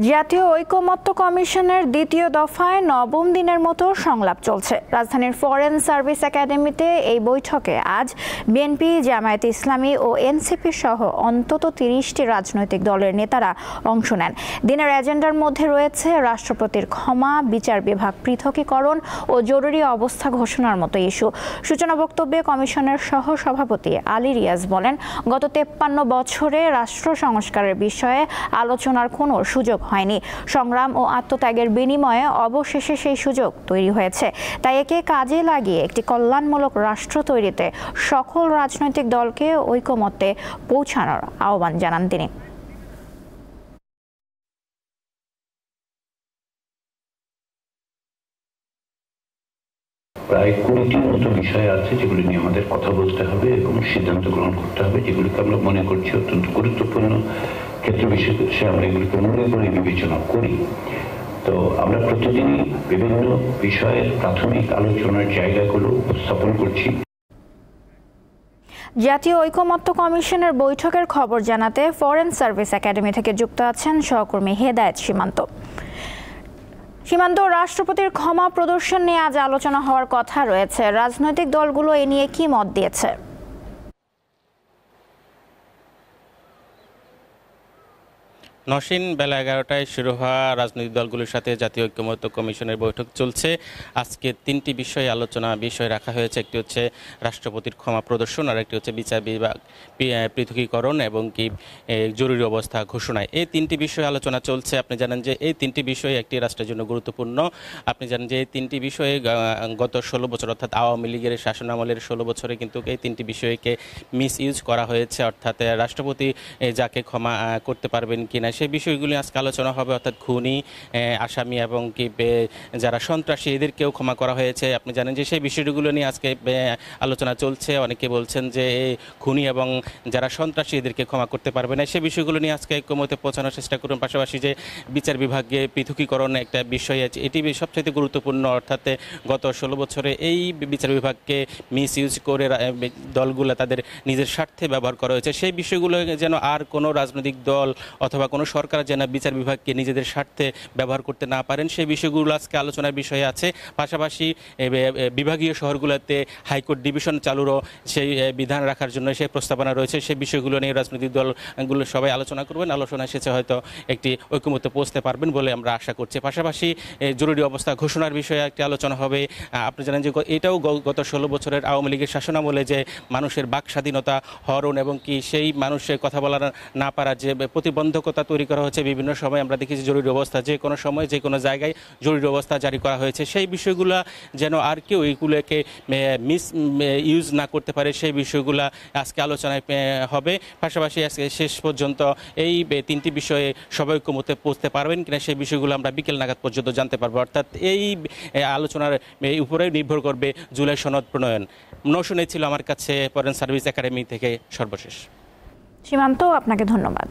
জাতীয় ঐকমত্য কমিশনের দ্বিতীয় দফায় নবম দিনের মতো সংলাপ চলছে। রাজধানীর ফরেন সার্ভিস একাডেমিতে এই বৈঠকে আজ বিএনপি, জামায়াতে ইসলামী ও এনসিপি সহ অন্তত ৩০টি রাজনৈতিক দলের নেতারা অংশ নেন। দিনের এজেন্ডার মধ্যে রয়েছে রাষ্ট্রপতির ক্ষমা, বিচার বিভাগ পৃথকীকরণ ও জরুরি অবস্থা ঘোষণার মতো ইস্যু। সূচনা বক্তব্যে কমিশনের সহ সভাপতি আলী রিয়াজ বলেন, গত 53 বছরে রাষ্ট্র সংস্কারের বিষয়ে আলোচনার কোনো সুযোগ হয়নি। সংগ্রাম ও আত্মত্যাগের বিনিময়ে অবশেষে সেই সুযোগ তৈরি হয়েছে। তাই একে কাজে লাগিয়ে একটি কল্যাণমূলক রাষ্ট্র তৈরিতে সকল রাজনৈতিক দলকে ঐকমত্যে পৌঁছানোর আহ্বান জানান তিনি। প্রায় 20টির মতো বিষয় আছে যেগুলি নিয়ে আমাদের কথা বলতে হবে এবং সিদ্ধান্ত গ্রহণ করতে হবে, যেগুলিকে আমরা মনে করছি অত্যন্ত গুরুত্বপূর্ণ ক্ষেত্র বিশেষে আমরা এগুলিকে মনে করে বিবেচনা করি। তো আমরা প্রতিদিনই বিভিন্ন বিষয়ের প্রাথমিক আলোচনার জায়গাগুলো উপস্থাপন করছি। জাতীয় ঐকমত্য কমিশনের বৈঠকের খবর জানাতে ফরেন সার্ভিস একাডেমি থেকে যুক্ত আছেন সহকর্মী হেদায়েত সীমান্ত। রাষ্ট্রপতির ক্ষমা প্রদর্শন নিয়ে আজ আলোচনা হওয়ার কথা রয়েছে। রাজনৈতিক দলগুলো এ নিয়ে কি মত দিয়েছে? নসীন বেলা 11টায় শুরু হওয়া রাজনৈতিক দলগুলোর সাথে জাতীয় ঐকমত্য কমিশনের বৈঠক চলছে। আজকে 3টি বিষয়ে আলোচনা বিষয় রাখা হয়েছে। একটি হচ্ছে রাষ্ট্রপতির ক্ষমা প্রদর্শন, আর একটি হচ্ছে বিচার বিভাগ পৃথকীকরণ এবং কি জরুরি অবস্থা ঘোষণায়। এই 3টি বিষয়ে আলোচনা চলছে। আপনি জানেন যে এই 3টি বিষয় একটি রাষ্ট্রের জন্য গুরুত্বপূর্ণ। আপনি জানেন যে এই 3টি বিষয়ে গত 16 বছর অর্থাৎ আওয়ামী লীগের শাসনামলের 16 বছরে কিন্তু এই 3টি বিষয়কে মিস ইউজ করা হয়েছে। অর্থাৎ রাষ্ট্রপতি যাকে ক্ষমা করতে পারবেন কিনা সেই বিষয়গুলি আজকে আলোচনা হবে। অর্থাৎ খুনি, আসামি এবং কি যারা সন্ত্রাসী এদেরকেও ক্ষমা করা হয়েছে। আপনি জানেন যে সেই বিষয়গুলো নিয়ে আজকে আলোচনা চলছে। অনেকে বলছেন যে এই খুনি এবং যারা সন্ত্রাসী এদেরকে ক্ষমা করতে পারবে না। সেই বিষয়গুলো নিয়ে আজকে ঐকমত্যে পৌঁছানোর চেষ্টা করুন। পাশাপাশি যে বিচার বিভাগে পৃথকীকরণ একটা বিষয় আছে, এটি সবচেয়ে গুরুত্বপূর্ণ। অর্থাৎ গত 16 বছরে এই বিচার বিভাগকে মিস ইউজ করে দলগুলো তাদের নিজের স্বার্থে ব্যবহার করা হয়েছে। সেই বিষয়গুলো যেন আর কোনো রাজনৈতিক দল অথবা কোনো সরকার যেন বিচার বিভাগকে নিজেদের স্বার্থে ব্যবহার করতে না পারেন, সেই বিষয়গুলো আজকে আলোচনার বিষয়ে আছে। পাশাপাশি বিভাগীয় শহরগুলোতে হাইকোর্ট ডিভিশন চালুরও সেই বিধান রাখার জন্য সেই প্রস্তাবনা রয়েছে। সেই বিষয়গুলো নিয়ে রাজনৈতিক দলগুলো সবাই আলোচনা করবেন। আলোচনা শেষে হয়তো একটি ঐকমত্যে পৌঁছতে পারবেন বলে আমরা আশা করছি। পাশাপাশি জরুরি অবস্থা ঘোষণার বিষয়ে একটি আলোচনা হবে। আপনি জানেন যে এটাও গত 16 বছরের আওয়ামী লীগের শাসনামলে যে মানুষের বাক স্বাধীনতা হরণ এবং কি সেই মানুষের কথা বলা না পারা যে প্রতিবন্ধকতা তৈরি করা হচ্ছে। বিভিন্ন সময় আমরা দেখেছি জরুরি অবস্থা, যে কোনো সময় যে কোনো জায়গায় জরুরি অবস্থা জারি করা হয়েছে। সেই বিষয়গুলো যেন আর কেউ এইগুলোকে মিস ইউজ না করতে পারে, সেই বিষয়গুলো আজকে আলোচনায় হবে। পাশাপাশি আজকে শেষ পর্যন্ত এই 3টি বিষয়ে সবাই ঐকমত্যে পৌঁছতে পারবেন কিনা সেই বিষয়গুলো আমরা বিকেল নাগাদ পর্যন্ত জানতে পারবো। অর্থাৎ এই আলোচনার উপরে নির্ভর করবে জুলাই সনদ প্রণয়ন। নৌশুনে ছিল আমার কাছে ফরেন সার্ভিস একাডেমি থেকে সর্বশেষ। সীমান্ত, আপনাকে ধন্যবাদ।